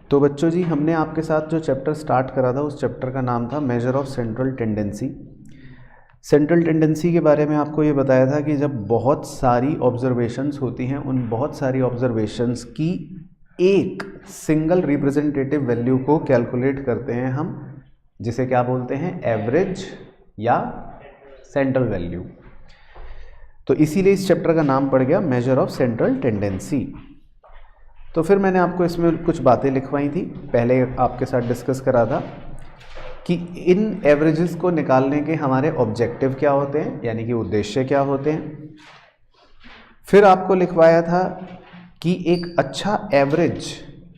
तो बच्चों जी, हमने आपके साथ जो चैप्टर स्टार्ट करा था उस चैप्टर का नाम था measure of central tendency. Central tendency के बारे में आपको ये बताया था कि जब बहुत सारी ऑब्जर्वेशंस होती हैं, उन बहुत सारी ऑब्जर्वेशंस की एक सिंगल रिप्रेजेंटेटिव वैल्यू को कैलकुलेट करते हैं हम, जिसे क्या बोलते हैं, एवरेज या सेंट्रल वैल्यू। तो इसीलिए इस चैप्टर का नाम पड़ गया मेजर ऑफ सेंट्रल टेंडेंसी। तो फिर मैंने आपको इसमें कुछ बातें लिखवाई थी, पहले आपके साथ डिस्कस करा था कि इन एवरेजेस को निकालने के हमारे ऑब्जेक्टिव क्या होते हैं, यानी कि उद्देश्य क्या होते हैं। फिर आपको लिखवाया था कि एक अच्छा एवरेज,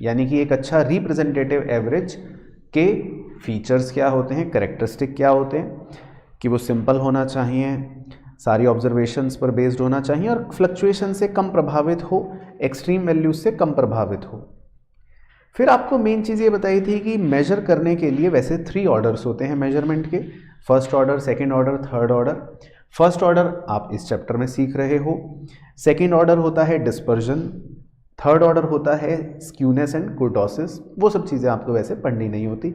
यानी कि एक अच्छा रिप्रेजेंटेटिव एवरेज के फीचर्स क्या होते हैं, कैरेक्टरिस्टिक क्या होते हैं, कि वो सिंपल होना चाहिए, सारी ऑब्जर्वेशंस पर बेस्ड होना चाहिए और फ्लक्चुएशन से कम प्रभावित हो, एक्सट्रीम वैल्यूज से कम प्रभावित हो। फिर आपको मेन चीज़ ये बताई थी कि मेजर करने के लिए वैसे 3 ऑर्डर्स होते हैं मेजरमेंट के, first order, second order, third order. First order आप इस चैप्टर में सीख रहे हो, सेकंड ऑर्डर होता है डिस्पर्जन, थर्ड ऑर्डर होता है स्क्यूनेस एंड कुर्टोसिस। वो सब चीज़ें आपको वैसे पढ़नी नहीं होती,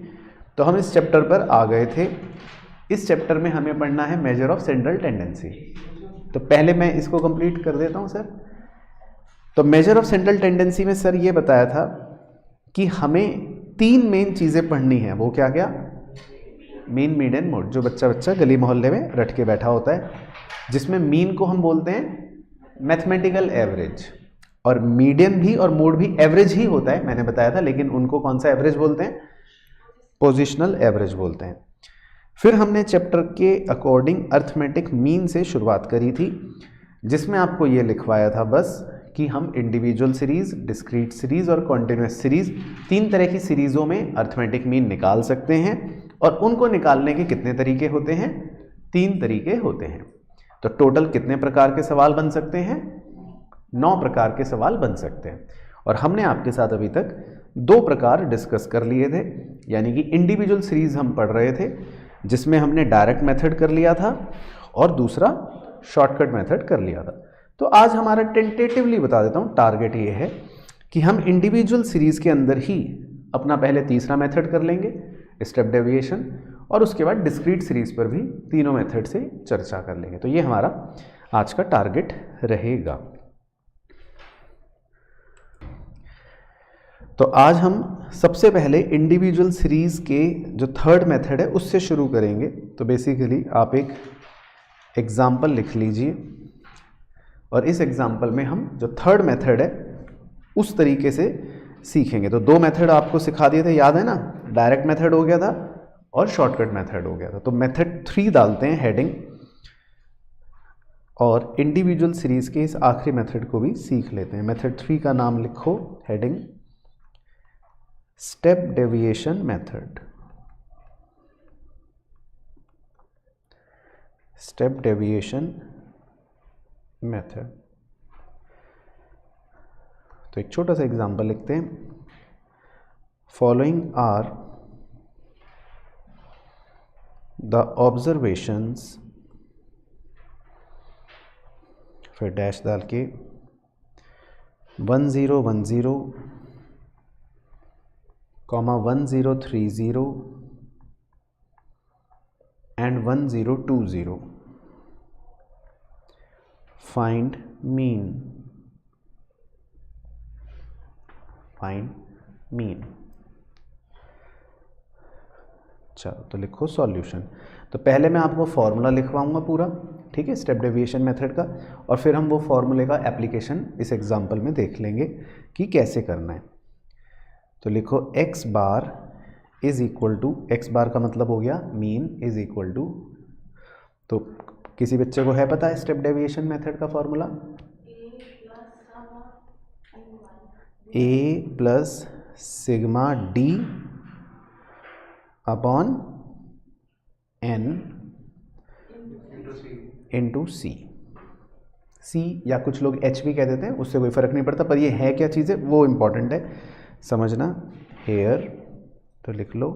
तो हम इस चैप्टर पर आ गए थे। इस चैप्टर में हमें पढ़ना है मेजर ऑफ सेंट्रल टेंडेंसी। तो पहले मैं इसको कंप्लीट कर देता हूँ सर। तो मेजर ऑफ सेंट्रल टेंडेंसी में सर ये बताया था कि हमें 3 मेन चीज़ें पढ़नी है। वो क्या क्या? मीन, मीडियन, मोड, जो बच्चा गली मोहल्ले में रट के बैठा होता है, जिसमें मीन को हम बोलते हैं मैथमेटिकल एवरेज, और मीडियन भी और मोड भी एवरेज ही होता है, मैंने बताया था, लेकिन उनको कौन सा एवरेज बोलते हैं? पोजिशनल एवरेज बोलते हैं। फिर हमने चैप्टर के अकॉर्डिंग अर्थमेटिक मीन से शुरुआत करी थी, जिसमें आपको ये लिखवाया था बस कि हम इंडिविजुअल सीरीज, डिस्क्रीट सीरीज और कॉन्टिन्यूस सीरीज, 3 तरह की सीरीजों में अर्थमेटिक मीन निकाल सकते हैं, और उनको निकालने के कितने तरीके होते हैं? 3 तरीके होते हैं। तो टोटल कितने प्रकार के सवाल बन सकते हैं? 9 प्रकार के सवाल बन सकते हैं। और हमने आपके साथ अभी तक 2 प्रकार डिस्कस कर लिए थे, यानी कि इंडिविजुअल सीरीज हम पढ़ रहे थे, जिसमें हमने डायरेक्ट मेथड कर लिया था और दूसरा शॉर्टकट मेथड कर लिया था। तो आज हमारा टेंटेटिवली बता देता हूँ, टारगेट ये है कि हम इंडिविजुअल सीरीज के अंदर ही अपना पहले तीसरा मेथड कर लेंगे, स्टेप डेविएशन, और उसके बाद डिस्क्रीट सीरीज पर भी तीनों मेथड से चर्चा कर लेंगे। तो ये हमारा आज का टारगेट रहेगा। तो आज हम सबसे पहले इंडिविजुअल सीरीज के जो थर्ड मेथड है उससे शुरू करेंगे। तो बेसिकली आप एक एग्जाम्पल लिख लीजिए, और इस एग्जाम्पल में हम जो थर्ड मेथड है उस तरीके से सीखेंगे। तो 2 मेथड आपको सिखा दिए थे, याद है ना? डायरेक्ट मेथड हो गया था और शॉर्टकट मेथड हो गया था। तो मेथड 3 डालते हैं हेडिंग, और इंडिविजुअल सीरीज के इस आखिरी मेथड को भी सीख लेते हैं। मेथड 3 का नाम लिखो, heading step deviation method. Step deviation method. तो एक छोटा सा एग्जांपल लिखते हैं, फॉलोइंग आर द ऑब्जर्वेशंस, फिर डैश डाल के 1010, 1030 and 1020, find mean. Find mean. चलो तो लिखो सॉल्यूशन। तो पहले मैं आपको फॉर्मूला लिखवाऊंगा पूरा, ठीक है, स्टेप डेविएशन मेथड का, और फिर हम वो फॉर्मूले का एप्लीकेशन इस एग्जांपल में देख लेंगे कि कैसे करना है। तो लिखो x bar is equal to, x bar का मतलब हो गया मीन, इज इक्वल टू, तो किसी बच्चे को है पता है स्टेप डेविएशन मेथड का formula? a plus sigma d upon n into c. C या कुछ लोग h भी कह देते हैं, उससे कोई फर्क नहीं पड़ता, पर ये है क्या चीज़ है वो इम्पॉर्टेंट है समझना। हेयर, तो लिख लो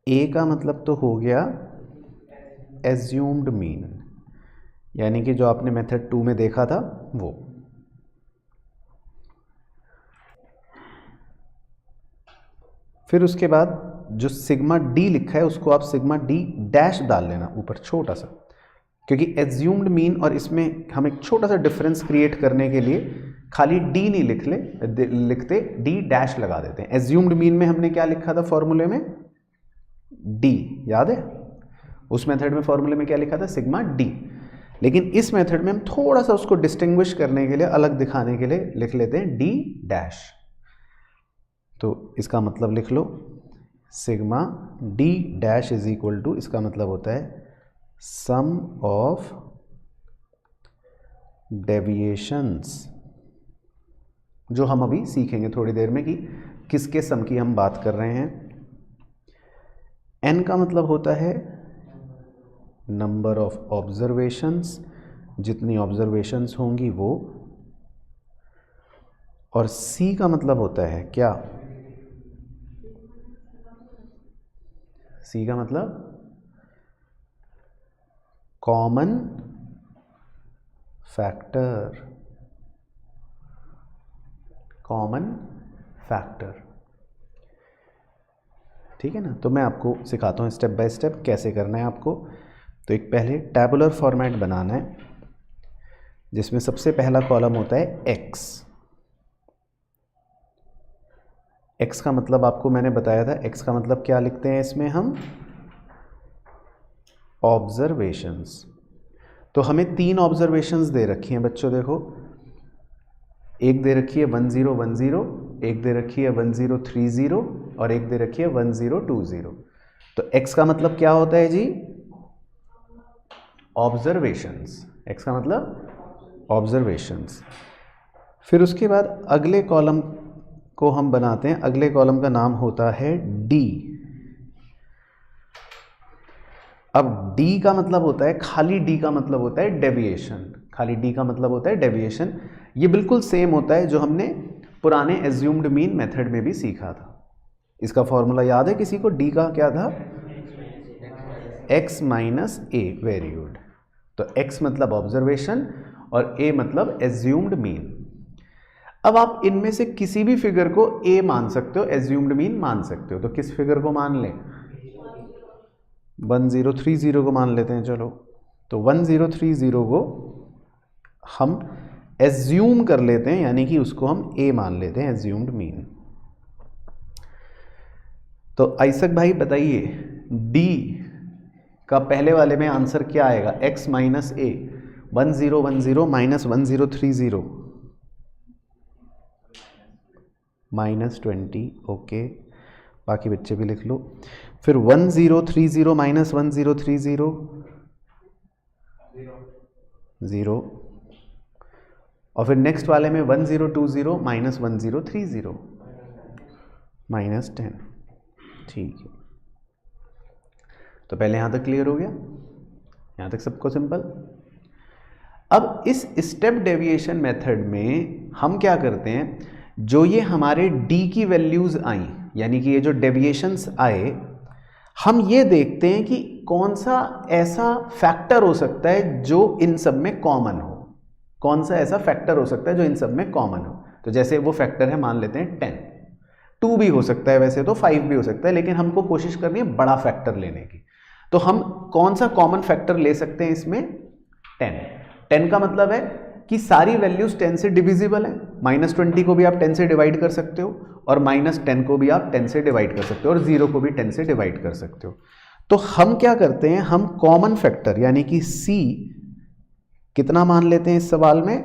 a का मतलब तो हो गया एज्यूम्ड मीन, यानी कि जो आपने मेथड 2 में देखा था वो। फिर उसके बाद जो सिग्मा डी लिखा है उसको आप सिग्मा डी डैश डाल लेना ऊपर छोटा सा, क्योंकि एज्यूम्ड मीन और इसमें हम एक छोटा सा डिफरेंस क्रिएट करने के लिए खाली डी नहीं लिखते डी डैश लगा देते हैं। एज्यूम्ड मीन में हमने क्या लिखा था फॉर्मूले में, डी, याद है? उस मेथड में फॉर्मूले में क्या लिखा था, सिग्मा डी। लेकिन इस मेथड में हम थोड़ा सा उसको डिस्टिंग्विश करने के लिए, अलग दिखाने के लिए लिख लेते हैं डी डैश। तो इसका मतलब लिख लो, sigma d dash is equal to, इसका मतलब होता है सम ऑफ डेविएशंस, जो हम अभी सीखेंगे थोड़ी देर में कि किसके सम की हम बात कर रहे हैं। एन का मतलब होता है नंबर ऑफ ऑब्जर्वेशंस, जितनी ऑब्जर्वेशंस होंगी वो, और सी का मतलब होता है क्या, सी का मतलब कॉमन फैक्टर, कॉमन फैक्टर, ठीक है ना। तो मैं आपको सिखाता हूँ स्टेप बाय स्टेप कैसे करना है आपको। तो एक पहले टैबुलर फॉर्मेट बनाना है, जिसमें सबसे पहला कॉलम होता है एक्स। एक्स का मतलब आपको मैंने बताया था, एक्स का मतलब क्या लिखते हैं इसमें हम, ऑब्जर्वेशंस। तो हमें 3 ऑब्जर्वेशंस दे रखी हैं बच्चों, देखो, एक दे रखी है 1010, एक दे रखी है 1030 और एक दे रखी है 1020। तो x का मतलब क्या होता है जी, ऑब्जर्वेशंस। x का मतलब ऑब्जर्वेशंस। फिर उसके बाद अगले कॉलम को हम बनाते हैं, अगले कॉलम का नाम होता है d। अब d का मतलब होता है, खाली d का मतलब होता है डेविएशन, खाली d का मतलब होता है डेविएशन। ये बिल्कुल सेम होता है जो हमने पुराने एज्यूम्ड मीन मेथड में भी सीखा था। इसका फॉर्मूला याद है किसी को, d का क्या था, x minus a, very good. तो x मतलब ऑब्जर्वेशन और a मतलब एज्यूम्ड मीन। अब आप इनमें से किसी भी फिगर को a मान सकते हो, एज्यूम्ड मीन मान सकते हो। तो किस फिगर को मान लें, 1030 को मान लेते हैं, चलो। तो 1030 को हम एज्यूम कर लेते हैं, यानी कि उसको हम a मान लेते हैं, एज्यूम्ड मीन। तो आइसक भाई बताइए, d का पहले वाले में आंसर क्या आएगा, x माइनस ए, 1010 माइनस 1030 माइनस 20, ओके। बाकी बच्चे भी लिख लो। फिर 1030 माइनस 1030 0, और फिर नेक्स्ट वाले में 1020 माइनस 1030 माइनस 10, ठीक है। तो पहले यहाँ तक क्लियर हो गया, यहाँ तक सबको सिंपल। अब इस स्टेप डेविएशन मेथड में हम क्या करते हैं, जो ये हमारे d की वैल्यूज आई, यानी कि ये जो डेविएशंस आए, हम ये देखते हैं कि कौन सा ऐसा फैक्टर हो सकता है जो इन सब में कॉमन हो, कौन सा ऐसा फैक्टर हो सकता है जो इन सब में कॉमन हो। तो जैसे वो फैक्टर है, मान लेते हैं 10, 2 भी हो सकता है, वैसे तो 5 भी हो सकता है, लेकिन हमको कोशिश करनी है बड़ा फैक्टर लेने की। तो हम कौन सा कॉमन फैक्टर ले सकते हैं इसमें, 10 का मतलब है कि सारी वैल्यूज 10 से डिविजिबल है। -20 को भी आप 10 से डिवाइड कर सकते हो, और -10 को भी आप 10 से डिवाइड कर सकते हो, और 0 को भी 10 से डिवाइड कर सकते हो। तो हम क्या करते हैं, हम कॉमन फैक्टर यानी कि c कितना मान लेते हैं इस सवाल में,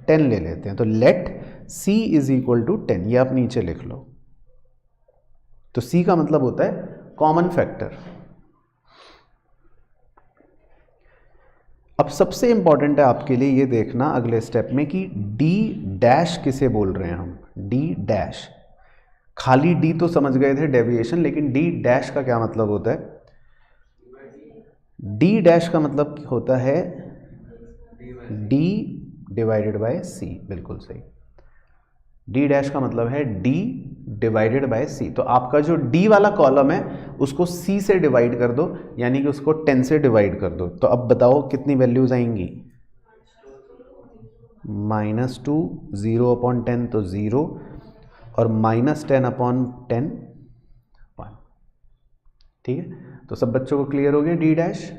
10 ले लेते हैं। तो let c is equal to 10, ये आप नीचे लिख लो। तो c का मतलब होता है कॉमन फैक्टर। अब सबसे इंपॉर्टेंट है आपके लिए ये देखना अगले स्टेप में कि d डैश किसे बोल रहे हैं हम, d डैश। खाली d तो समझ गए थे डेविएशन, लेकिन d डैश का क्या मतलब होता है, d डैश का मतलब होता है d डिवाइडेड बाय c, बिल्कुल सही। d डैश का मतलब है d डिवाइडेड बाय c। तो आपका जो d वाला कॉलम है उसको c से डिवाइड कर दो, यानी कि उसको 10 से डिवाइड कर दो। तो अब बताओ कितनी वैल्यूज आएंगी, -2, 0/10 तो 0, और -10/10 ठीक है, तो सब बच्चों को क्लियर हो गया डी डैश।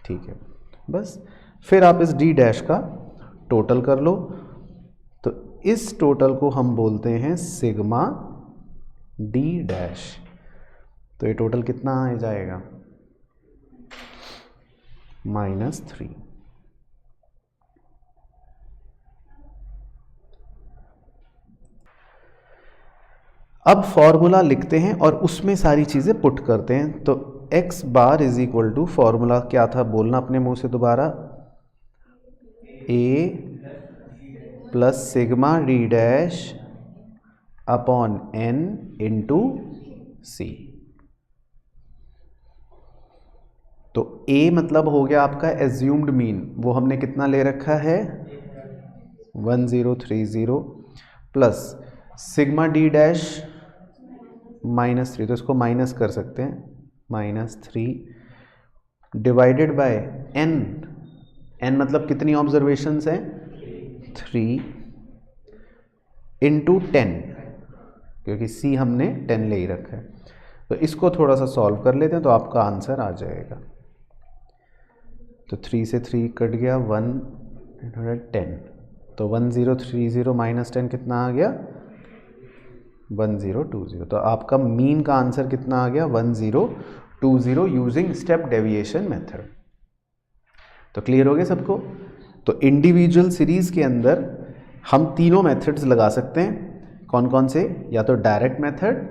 ठीक है, बस फिर आप इस डी डैश का टोटल कर लो। तो इस टोटल को हम बोलते हैं सिग्मा डी डैश। तो ये टोटल कितना आ जाएगा, -3। अब फॉर्मूला लिखते हैं और उसमें सारी चीज़ें पुट करते हैं। तो x bar is equal to, formula क्या था बोलना अपने मुंह से दोबारा, a plus sigma d dash upon n into c. तो a मतलब हो गया आपका एज्यूम्ड मीन, वो हमने कितना ले रखा है 1030, प्लस सिग्मा डी डैश -3, तो इसको माइनस कर सकते हैं, -3 डिवाइडेड बाय n, n मतलब कितनी ऑब्जर्वेशंस हैं 3, इंटू 10, क्योंकि c हमने 10 ले ही रखा है। तो इसको थोड़ा सा सॉल्व कर लेते हैं तो आपका आंसर आ जाएगा। तो 3 से 3 कट गया, 110, तो 1030 माइनस 10 कितना आ गया 1020। तो आपका मीन का आंसर कितना आ गया 1020 यूजिंग स्टेप डेविएशन मेथड। तो क्लियर हो गया सबको। तो इंडिविजुअल सीरीज के अंदर हम तीनों मेथड्स लगा सकते हैं, कौन कौन से, या तो डायरेक्ट मेथड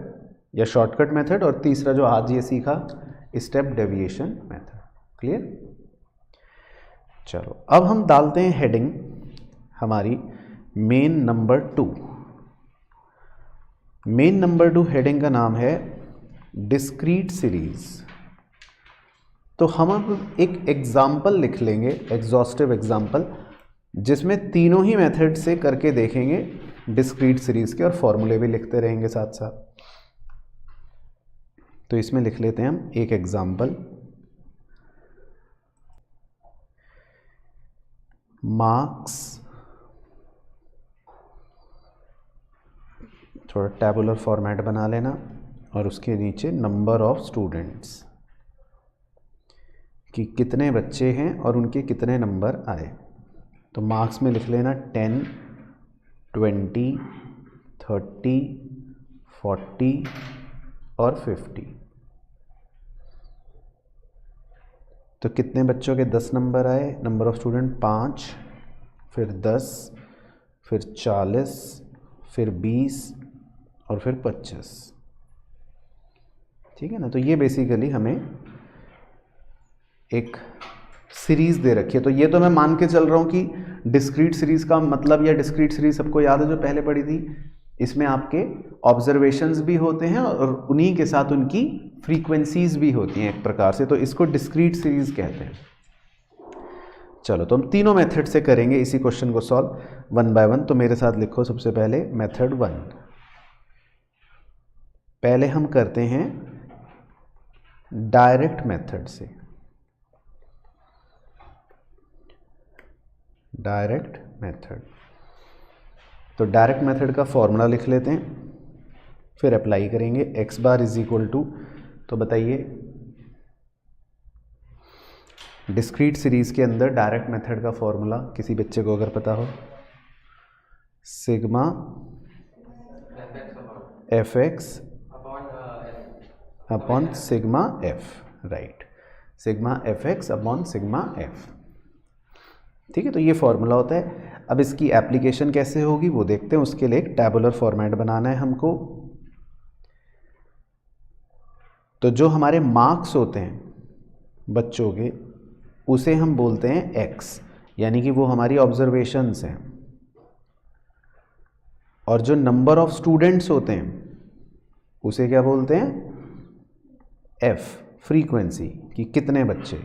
या शॉर्टकट मेथड, और तीसरा जो आज ये सीखा स्टेप डेविएशन मेथड। क्लियर। चलो अब हम डालते हैं हेडिंग हमारी main number 2। Main number 2 heading का नाम है डिस्क्रीट सीरीज। तो हम अब एक एग्जाम्पल लिख लेंगे, एग्जॉस्टिव एग्जाम्पल, जिसमें तीनों ही मेथड से करके देखेंगे डिस्क्रीट सीरीज के, और फॉर्मूले भी लिखते रहेंगे साथ साथ। तो इसमें लिख लेते हैं हम एक एग्जाम्पल, मार्क्स, थोड़ा टैबुलर फॉर्मेट बना लेना, और उसके नीचे नंबर ऑफ स्टूडेंट्स, कि कितने बच्चे हैं और उनके कितने नंबर आए। तो मार्क्स में लिख लेना 10, 20, 30, 40 और 50। तो कितने बच्चों के 10 नंबर आए, नंबर ऑफ स्टूडेंट 5, फिर 10, फिर 40, फिर 20 और फिर 25। ठीक है ना। तो ये बेसिकली हमें एक सीरीज दे रखी है। तो ये तो मैं मान के चल रहा हूँ कि डिस्क्रीट सीरीज का मतलब, या डिस्क्रीट सीरीज सबको याद है जो पहले पढ़ी थी, इसमें आपके ऑब्जर्वेशंस भी होते हैं और उन्हीं के साथ उनकी फ्रीक्वेंसीज भी होती हैं एक प्रकार से। तो इसको डिस्क्रीट सीरीज कहते हैं। चलो तो हम तीनों मेथड से करेंगे इसी क्वेश्चन को सॉल्व 1 बाय 1। तो मेरे साथ लिखो सबसे पहले मेथड 1। पहले हम करते हैं डायरेक्ट मेथड से, डायरेक्ट मेथड। तो डायरेक्ट मेथड का फॉर्मूला लिख लेते हैं, फिर अप्लाई करेंगे। x bar is equal to, तो बताइए डिस्क्रीट सीरीज के अंदर डायरेक्ट मेथड का फॉर्मूला किसी बच्चे को अगर पता हो, sigma F x upon sigma F, right, sigma F x upon sigma F. ठीक है, तो ये फॉर्मूला होता है। अब इसकी एप्लीकेशन कैसे होगी वो देखते हैं। उसके लिए एक टैबुलर फॉर्मेट बनाना है हमको। तो जो हमारे मार्क्स होते हैं बच्चों के, उसे हम बोलते हैं x, यानी कि वो हमारी ऑब्जर्वेशंस हैं। और जो नंबर ऑफ स्टूडेंट्स होते हैं उसे क्या बोलते हैं, f, फ्रीक्वेंसी, कि कितने बच्चे।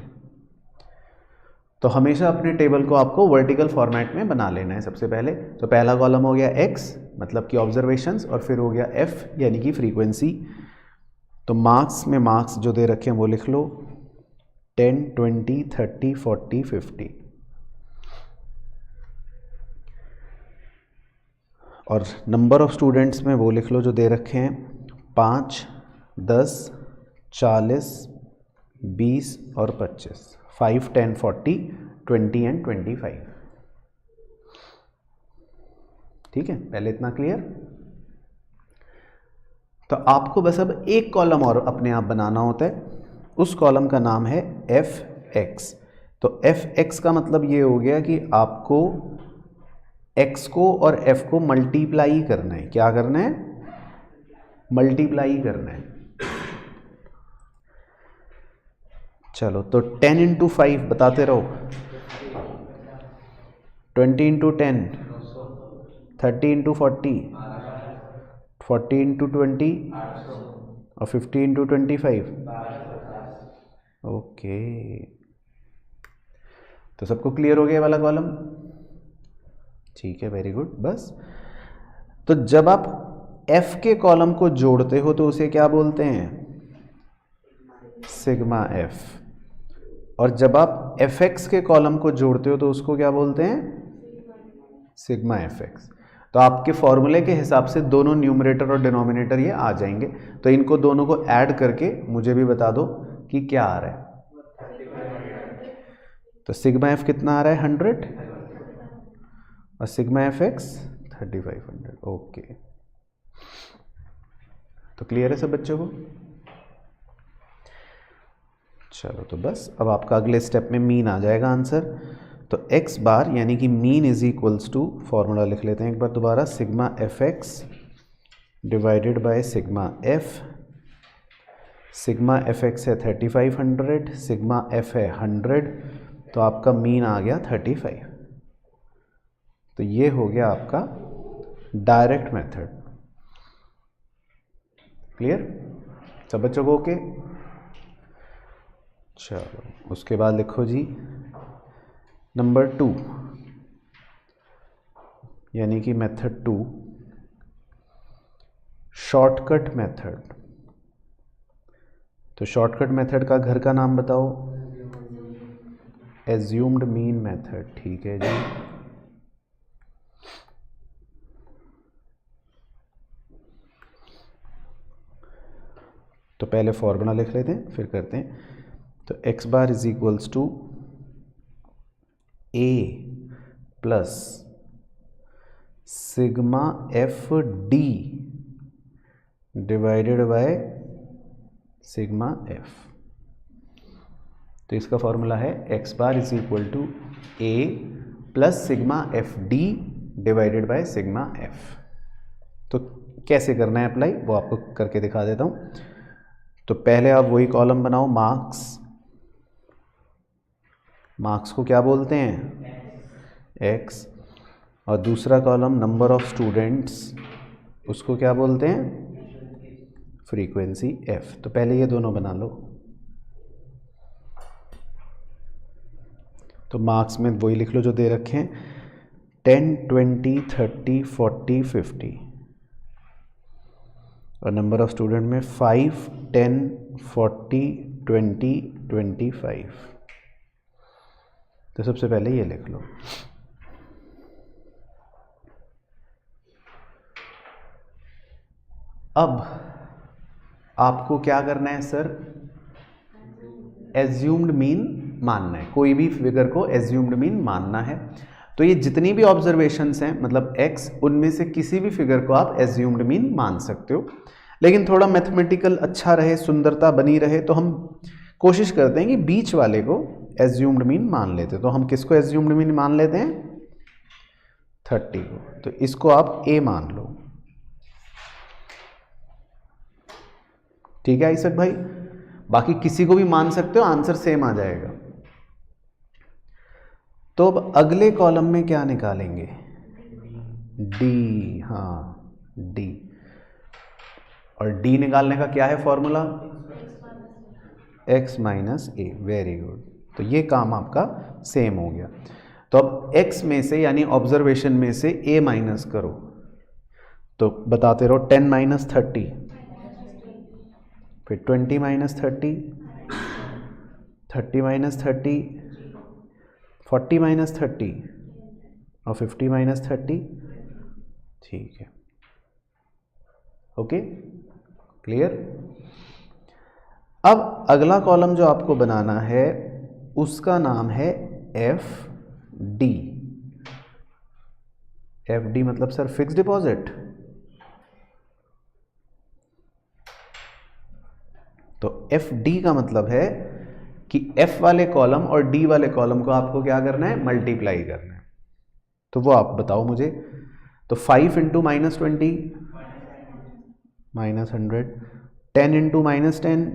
तो हमेशा अपने टेबल को आपको वर्टिकल फॉर्मेट में बना लेना है सबसे पहले। तो पहला कॉलम हो गया x, मतलब कि ऑब्जर्वेशंस, और फिर हो गया f, यानी कि फ्रीक्वेंसी। तो मार्क्स में मार्क्स जो दे रखे हैं वो लिख लो, 10, 20, 30, 40, 50। और नंबर ऑफ स्टूडेंट्स में वो लिख लो जो दे रखे हैं 5, 10, 40, 20 और 25, 5, 10, 40, 20 एंड 25। ठीक है, पहले इतना क्लियर। तो आपको बस अब एक कॉलम और अपने आप बनाना होता है, उस कॉलम का नाम है fx। तो fx का मतलब ये हो गया कि आपको x को और f को मल्टीप्लाई करना है। क्या करना है? मल्टीप्लाई करना है। चलो तो 10 इंटू 5 बताते रहो, 20 इंटू 10, 30 इंटू 40, 40 इंटू 20 और 50 इंटू 25। ओके, तो सबको क्लियर हो गया वाला कॉलम? ठीक है, वेरी गुड। बस तो जब आप f के कॉलम को जोड़ते हो तो उसे क्या बोलते हैं? Sigma f। और जब आप fx के कॉलम को जोड़ते हो तो उसको क्या बोलते हैं? Sigma fx। तो आपके फॉर्मूले के हिसाब से दोनों न्यूमरेटर और डिनोमिनेटर ये आ जाएंगे। तो इनको दोनों को ऐड करके मुझे भी बता दो कि क्या आ रहा है। तो सिग्मा f कितना आ रहा है? 100 और सिग्मा fx 3500। ओके, तो क्लियर है सब बच्चों को? चलो तो बस अब आपका अगले स्टेप में मीन आ जाएगा आंसर। तो x बार यानी कि mean is equals to, formula लिख लेते हैं एक बार दोबारा, sigma fx divided by sigma f। Sigma fx है 3500, सिग्मा f है 100, तो आपका मीन आ गया 35। तो ये हो गया आपका डायरेक्ट मेथड। क्लियर सब बच्चों को? ओके, चलो उसके बाद लिखो जी नंबर 2, यानी कि मेथड 2, शॉर्टकट मेथड। तो शॉर्टकट मेथड का घर का नाम बताओ? Assumed mean method. ठीक है जी। तो पहले फॉर्मूला लिख लेते हैं फिर करते हैं। तो x bar is equals to a plus sigma F D divided by sigma F. तो इसका फॉर्मूला है x bar is equal to a plus sigma F D divided by sigma F. तो कैसे करना है अप्लाई, वो आपको करके दिखा देता हूँ। तो पहले आप वही कॉलम बनाओ, मार्क्स। मार्क्स को क्या बोलते हैं? x। और दूसरा कॉलम नंबर ऑफ स्टूडेंट्स, उसको क्या बोलते हैं? Frequency f। तो पहले ये दोनों बना लो। तो मार्क्स में वही लिख लो जो दे रखे हैं, 10, 20, 30, 40, 50। और नंबर ऑफ स्टूडेंट में 5, 10, 40, 20, 25। तो सबसे पहले ये लिख लो। अब आपको क्या करना है सर? एज्यूम्ड मीन मानना है। कोई भी फिगर को एज्यूम्ड मीन मानना है। तो ये जितनी भी ऑब्जर्वेशंस हैं मतलब x, उनमें से किसी भी फिगर को आप एज्यूम्ड मीन मान सकते हो। लेकिन थोड़ा मैथमेटिकल अच्छा रहे, सुंदरता बनी रहे, तो हम कोशिश करते हैं कि बीच वाले को एज्यूम्ड मीन मान लेते हैं। तो हम किसको एज्यूम्ड मीन मान लेते हैं? 30 को। तो इसको आप a मान लो। ठीक है आइसक भाई? बाकी किसी को भी मान सकते हो, आंसर सेम आ जाएगा। तो अब अगले कॉलम में क्या निकालेंगे? d। हाँ d। और d निकालने का क्या है formula? x minus a. Very good. तो ये काम आपका सेम हो गया। तो अब x में से यानी ऑब्जर्वेशन में से a माइनस करो। तो बताते रहो, 10 माइनस 30, फिर 20 माइनस 30, 30 माइनस 30, 40 माइनस 30 और 50 माइनस 30। ठीक है, ओके क्लियर। अब अगला कॉलम जो आपको बनाना है उसका नाम है एफ डी। एफ डी मतलब सर फिक्स डिपॉजिट। तो एफ डी का मतलब है कि एफ वाले कॉलम और डी वाले कॉलम को आपको क्या करना है, मल्टीप्लाई करना है। तो वो आप बताओ मुझे। तो 5 into minus 20 minus 100, 10 into minus 10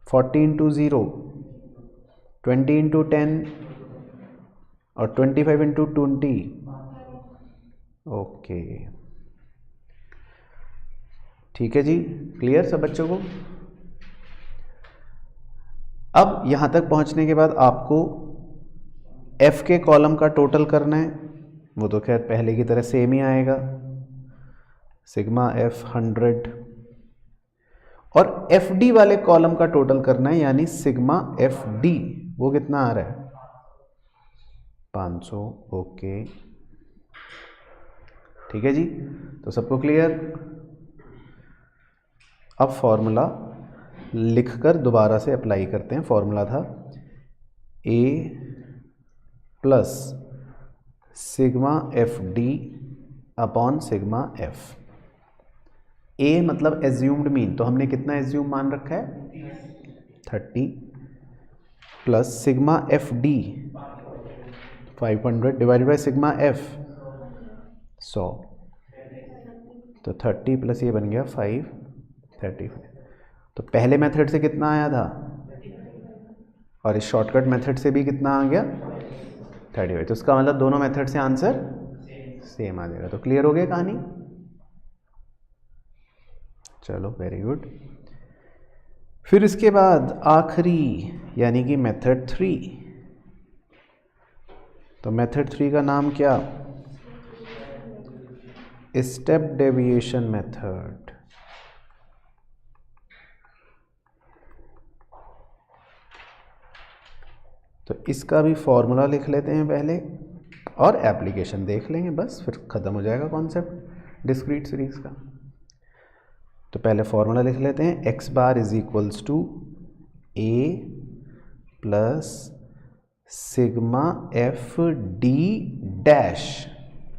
40 into 0 20 into 10 और 25 इंटू 20। ओके ठीक है जी, क्लियर सब बच्चों को। अब यहां तक पहुंचने के बाद आपको एफ के कॉलम का टोटल करना है। वो तो खैर पहले की तरह सेम ही आएगा, सिग्मा एफ 100। और एफ डी वाले कॉलम का टोटल करना है, यानी सिग्मा एफ डी। वो कितना आ रहा है, 500। ओके ठीक है जी, तो सबको क्लियर। अब फॉर्मूला लिखकर दोबारा से अप्लाई करते हैं। फॉर्मूला था a plus sigma F d upon sigma f. A मतलब एज्यूम्ड मीन, तो हमने कितना एज्यूम मान रखा है 30, plus sigma F D 500 divided by sigma F 100। तो 30 प्लस ये बन गया 535। तो पहले मेथड से कितना आया था और इस शॉर्टकट मेथड से भी कितना आ गया 35। तो इसका मतलब दोनों मेथड से आंसर सेम आ जाएगा। तो क्लियर हो गया कहानी। चलो वेरी गुड। फिर इसके बाद आखिरी यानी कि मेथड 3। तो मेथड 3 का नाम क्या, स्टेप डेविएशन मेथड। तो इसका भी फॉर्मूला लिख लेते हैं पहले और एप्लीकेशन देख लेंगे, बस फिर ख़त्म हो जाएगा कॉन्सेप्ट डिस्क्रीट सीरीज का। तो पहले फॉर्मूला लिख लेते हैं, X bar is equals to A plus sigma F D dash.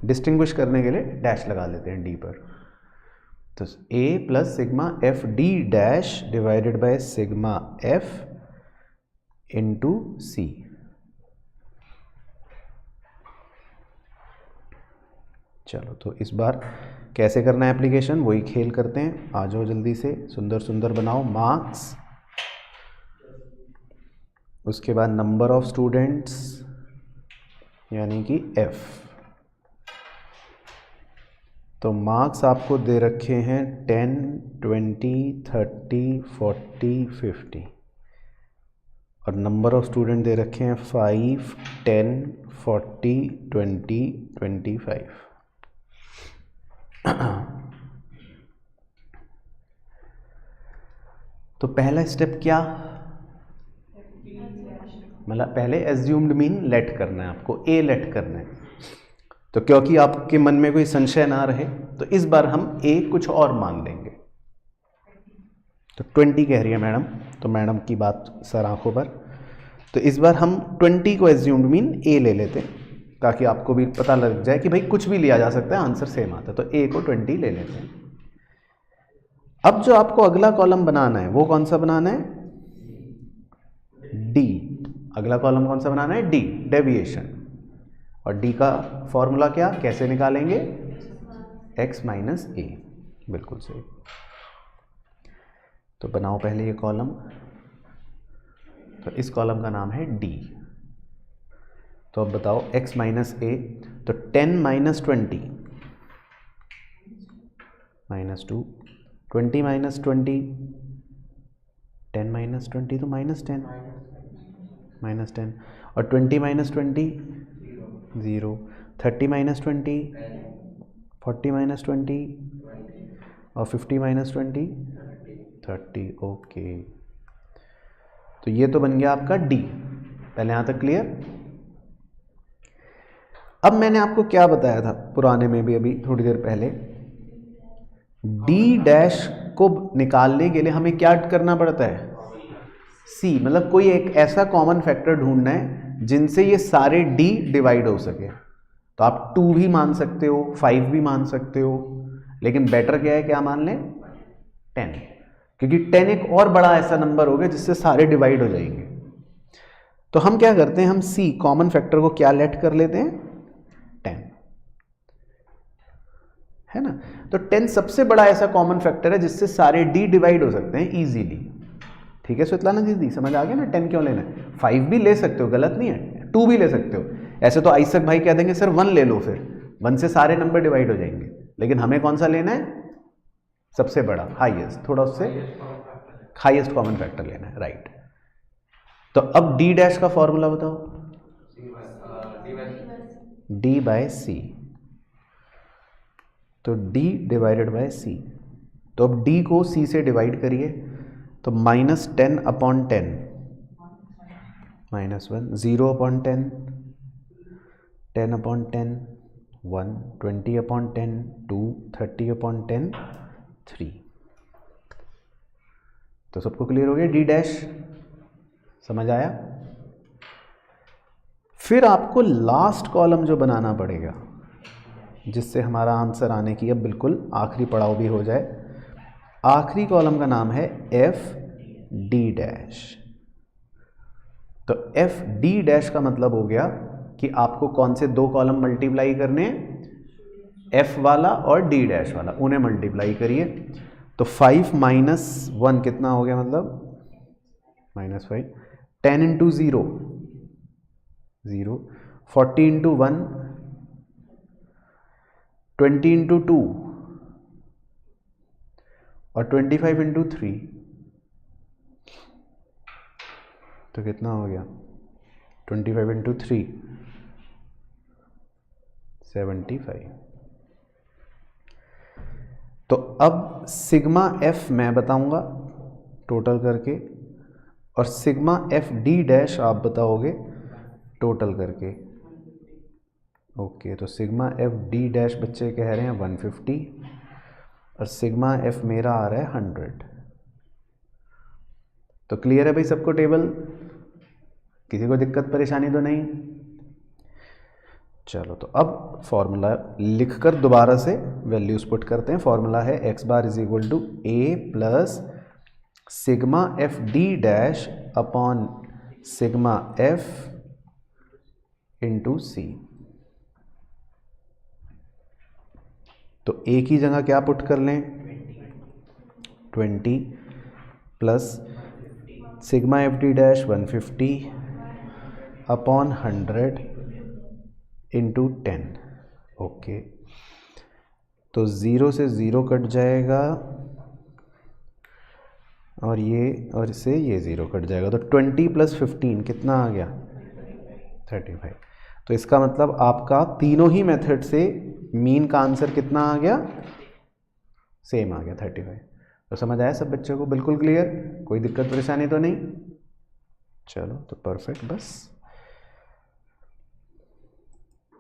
Distinguish करने के लिए डैश लगा लेते हैं डी पर। तो a plus sigma F D dash divided by sigma f into c. चलो तो इस बार कैसे करना है एप्लीकेशन, वही खेल करते हैं। आ जाओ जल्दी से, सुंदर सुंदर बनाओ मार्क्स, उसके बाद नंबर ऑफ स्टूडेंट्स यानी कि एफ। तो मार्क्स आपको दे रखे हैं 10, 20, 30, 40, 50 और नंबर ऑफ स्टूडेंट दे रखे हैं 5, 10, 40, 20, 25। तो पहला स्टेप क्या, मतलब पहले एज्यूम्ड मीन लेट करना है आपको, ए लेट करना है। तो क्योंकि आपके मन में कोई संशय ना रहे तो इस बार हम ए कुछ और मान लेंगे। तो 20 कह रही है मैडम, तो मैडम की बात सर आंखों पर। तो इस बार हम 20 को एज्यूम्ड मीन ए ले लेते हैं ताकि आपको भी पता लग जाए कि भाई कुछ भी लिया जा सकता है, आंसर सेम आता है। तो ए को 20 ले लेते हैं। अब जो आपको अगला कॉलम बनाना है वो कौन सा बनाना है, डी। अगला कॉलम कौन सा बनाना है, डी, डेविएशन। और डी का फॉर्मूला क्या, कैसे निकालेंगे, x माइनस ए। बिल्कुल सही। तो बनाओ पहले ये कॉलम। तो इस कॉलम का नाम है डी। तो अब बताओ x माइनस ए। तो 10 माइनस 20 माइनस 2, 20 माइनस 20, 10 माइनस 20 तो माइनस 10, माइनस 10। और 20 माइनस 20 0, 30 माइनस 20, 40 माइनस 20 और 50 माइनस 20 30। ओके, तो ये तो बन गया आपका डी। पहले यहां तक क्लियर। अब मैंने आपको क्या बताया था पुराने में भी, अभी थोड़ी देर पहले, डी डैश को निकालने के लिए हमें क्या करना पड़ता है, सी, मतलब कोई एक ऐसा कॉमन फैक्टर ढूंढना है जिनसे ये सारे डी डिवाइड हो सके। तो आप 2 भी मान सकते हो, 5 भी मान सकते हो, लेकिन बेटर क्या है, क्या मान लें, 10, क्योंकि 10 एक और बड़ा ऐसा नंबर हो गया जिससे सारे डिवाइड हो जाएंगे। तो हम क्या करते हैं, हम सी कॉमन फैक्टर को क्या लेट कर लेते हैं, 10, है ना। तो 10 सबसे बड़ा ऐसा कॉमन फैक्टर है जिससे सारे डी डिवाइड हो सकते हैं इजीली। ठीक है स्वेतलाना दीदी, समझ आ गया ना 10 क्यों लेना है। 5 भी ले सकते हो, गलत नहीं है, 2 भी ले सकते हो। ऐसे तो आइसक भाई कह देंगे सर 1 ले लो, फिर 1 से सारे नंबर डिवाइड हो जाएंगे, लेकिन हमें कौन सा लेना है, सबसे बड़ा, हाईएस्ट, थोड़ा उससे हाईएस्ट कॉमन फैक्टर लेना है, राइट। तो अब डी डैश का फॉर्मूला बताओ, डी बाय सी, तो डी डिवाइडेड बाय सी। तो अब डी को सी से डिवाइड करिए, तो -10 upon 10, -1, 0 upon 10, 10 upon 10, 1, 20 upon 10, 2, 30 upon 10, 3। तो सबको क्लियर हो गया, डी डैश समझ आया। फिर आपको लास्ट कॉलम जो बनाना पड़ेगा जिससे हमारा आंसर आने की अब बिल्कुल आखिरी पड़ाव भी हो जाए, आखिरी कॉलम का नाम है एफ डी डैश। तो एफ डी डैश का मतलब हो गया कि आपको कौन से 2 कॉलम मल्टीप्लाई करने हैं, एफ वाला और डी डैश वाला, उन्हें मल्टीप्लाई करिए। तो 5 - 1 कितना हो गया, मतलब -5, 10 इंटू 0, 0, 40 इंटू 1, 20 इंटू 2 और 25 इंटू 3, तो कितना हो गया, 25 इंटू 3, 75। तो अब सिग्मा एफ मैं बताऊंगा टोटल करके, और सिग्मा एफ डी डैश आप बताओगे टोटल करके। ओके, तो सिग्मा एफ डी डैश बच्चे कह रहे हैं 150 और सिग्मा एफ मेरा आ रहा है 100। तो क्लियर है भाई सबको टेबल, किसी को दिक्कत परेशानी तो नहीं। चलो, तो अब फॉर्मूला लिखकर दोबारा से वैल्यूज पुट करते हैं। फॉर्मूला है x bar is equal to a plus sigma F D dash upon sigma f into c. तो a की जगह क्या पुट कर लें, 20 plus sigma F D dash 150 upon 100 into 10। Okay, तो 0 से 0 कट जाएगा और इससे ये 0 कट जाएगा, तो 20 प्लस 15 कितना आ गया, 35। तो इसका मतलब आपका तीनों ही मेथड से मीन का आंसर कितना आ गया, सेम आ गया, 35। तो समझ आया सब बच्चों को, बिल्कुल क्लियर, कोई दिक्कत परेशानी तो नहीं। चलो, तो परफेक्ट, बस।